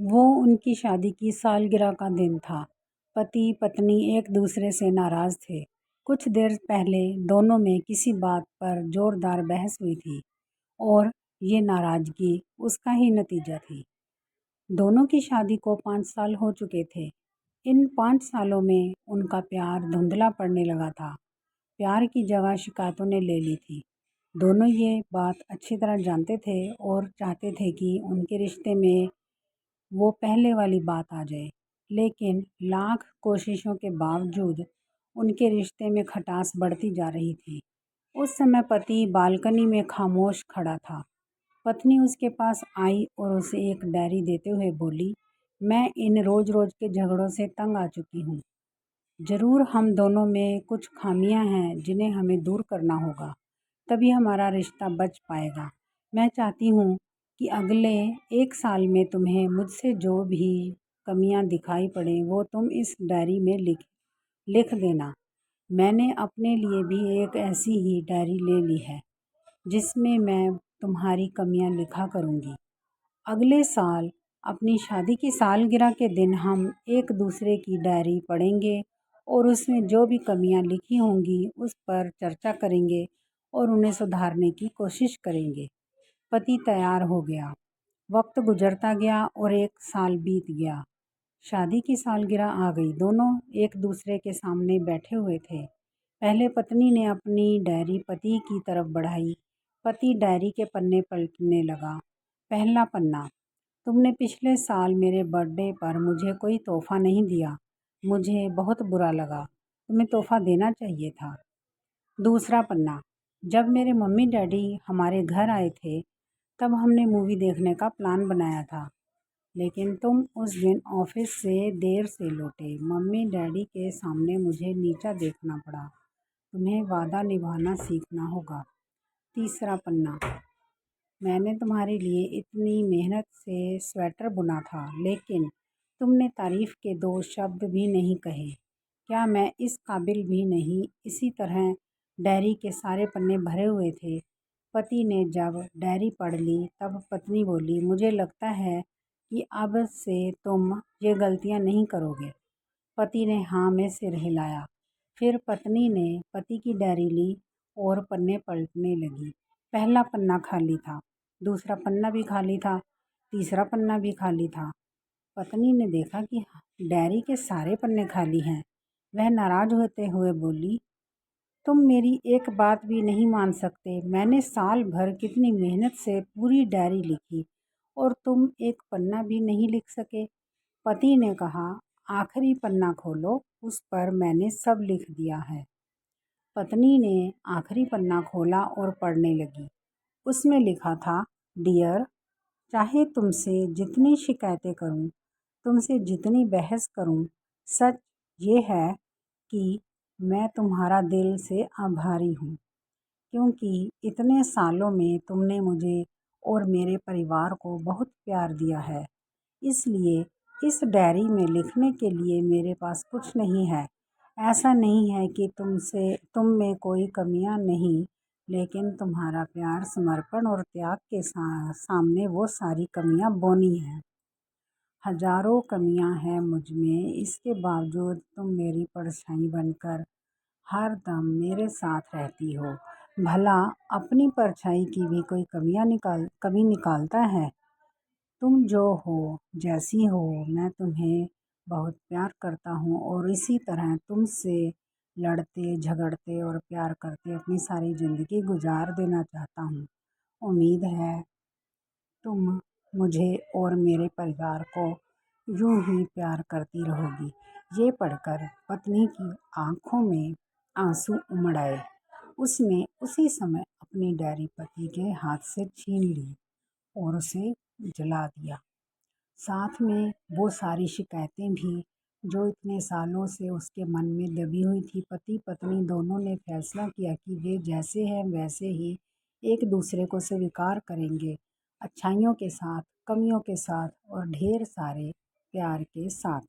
वो उनकी शादी की सालगिरह का दिन था। पति पत्नी एक दूसरे से नाराज़ थे। कुछ देर पहले दोनों में किसी बात पर जोरदार बहस हुई थी और ये नाराज़गी उसका ही नतीजा थी। दोनों की शादी को 5 साल हो चुके थे। इन 5 सालों में उनका प्यार धुंधला पड़ने लगा था। प्यार की जगह शिकायतों ने ले ली थी। दोनों ये बात अच्छी तरह जानते थे और चाहते थे कि उनके रिश्ते में वो पहले वाली बात आ जाए, लेकिन लाख कोशिशों के बावजूद उनके रिश्ते में खटास बढ़ती जा रही थी। उस समय पति बालकनी में खामोश खड़ा था। पत्नी उसके पास आई और उसे एक डायरी देते हुए बोली, मैं इन रोज़ रोज़ के झगड़ों से तंग आ चुकी हूँ। ज़रूर हम दोनों में कुछ खामियां हैं जिन्हें हमें दूर करना होगा, तभी हमारा रिश्ता बच पाएगा। मैं चाहती हूँ कि अगले 1 साल में तुम्हें मुझसे जो भी कमियां दिखाई पड़ें वो तुम इस डायरी में लिख लिख देना। मैंने अपने लिए भी एक ऐसी ही डायरी ले ली है जिसमें मैं तुम्हारी कमियां लिखा करूँगी। अगले साल अपनी शादी की सालगिरह के दिन हम एक दूसरे की डायरी पढ़ेंगे और उसमें जो भी कमियां लिखी होंगी उस पर चर्चा करेंगे और उन्हें सुधारने की कोशिश करेंगे। पति तैयार हो गया। वक्त गुजरता गया और 1 साल बीत गया। शादी की सालगिरह आ गई। दोनों एक दूसरे के सामने बैठे हुए थे। पहले पत्नी ने अपनी डायरी पति की तरफ बढ़ाई। पति डायरी के पन्ने पलटने लगा। पहला पन्ना, तुमने पिछले साल मेरे बर्थडे पर मुझे कोई तोहफ़ा नहीं दिया। मुझे बहुत बुरा लगा। तुम्हें तोहफ़ा देना चाहिए था। दूसरा पन्ना, जब मेरे मम्मी डैडी हमारे घर आए थे तब हमने मूवी देखने का प्लान बनाया था, लेकिन तुम उस दिन ऑफिस से देर से लौटे। मम्मी डैडी के सामने मुझे नीचा देखना पड़ा। तुम्हें वादा निभाना सीखना होगा। तीसरा पन्ना, मैंने तुम्हारे लिए इतनी मेहनत से स्वेटर बुना था, लेकिन तुमने तारीफ़ के 2 शब्द भी नहीं कहे। क्या मैं इस काबिल भी नहीं? इसी तरह डायरी के सारे पन्ने भरे हुए थे। पति ने जब डायरी पढ़ ली तब पत्नी बोली, मुझे लगता है कि अब से तुम ये गलतियां नहीं करोगे। पति ने हाँ में सिर हिलाया। फिर पत्नी ने पति की डायरी ली और पन्ने पलटने लगी। पहला पन्ना खाली था, दूसरा पन्ना भी खाली था, तीसरा पन्ना भी खाली था। पत्नी ने देखा कि डायरी के सारे पन्ने खाली हैं। वह नाराज़ होते हुए बोली, तुम मेरी एक बात भी नहीं मान सकते। मैंने साल भर कितनी मेहनत से पूरी डायरी लिखी और तुम एक पन्ना भी नहीं लिख सके। पति ने कहा, आखिरी पन्ना खोलो, उस पर मैंने सब लिख दिया है। पत्नी ने आखिरी पन्ना खोला और पढ़ने लगी। उसमें लिखा था, डियर, चाहे तुमसे जितनी शिकायतें करूं, तुमसे जितनी बहस करूं, सच ये है कि मैं तुम्हारा दिल से आभारी हूँ, क्योंकि इतने सालों में तुमने मुझे और मेरे परिवार को बहुत प्यार दिया है। इसलिए इस डायरी में लिखने के लिए मेरे पास कुछ नहीं है। ऐसा नहीं है कि तुम में कोई कमियां नहीं, लेकिन तुम्हारा प्यार, समर्पण और त्याग के सामने वो सारी कमियां बौनी हैं। हजारों कमियां हैं मुझ में, इसके बावजूद तुम मेरी परछाई बनकर हर दम मेरे साथ रहती हो। भला अपनी परछाई की भी कोई कमी निकालता है? तुम जो हो, जैसी हो, मैं तुम्हें बहुत प्यार करता हूँ और इसी तरह तुमसे लड़ते झगड़ते और प्यार करते अपनी सारी ज़िंदगी गुजार देना चाहता हूँ। उम्मीद है तुम मुझे और मेरे परिवार को यूं ही प्यार करती रहोगी। ये पढ़कर पत्नी की आंखों में आंसू उमड़ आए। उसने उसी समय अपनी डायरी पति के हाथ से छीन ली और उसे जला दिया। साथ में वो सारी शिकायतें भी जो इतने सालों से उसके मन में दबी हुई थी। पति पत्नी दोनों ने फैसला किया कि वे जैसे हैं वैसे ही एक दूसरे को स्वीकार करेंगे, अच्छाइयों के साथ, कमियों के साथ और ढेर सारे प्यार के साथ।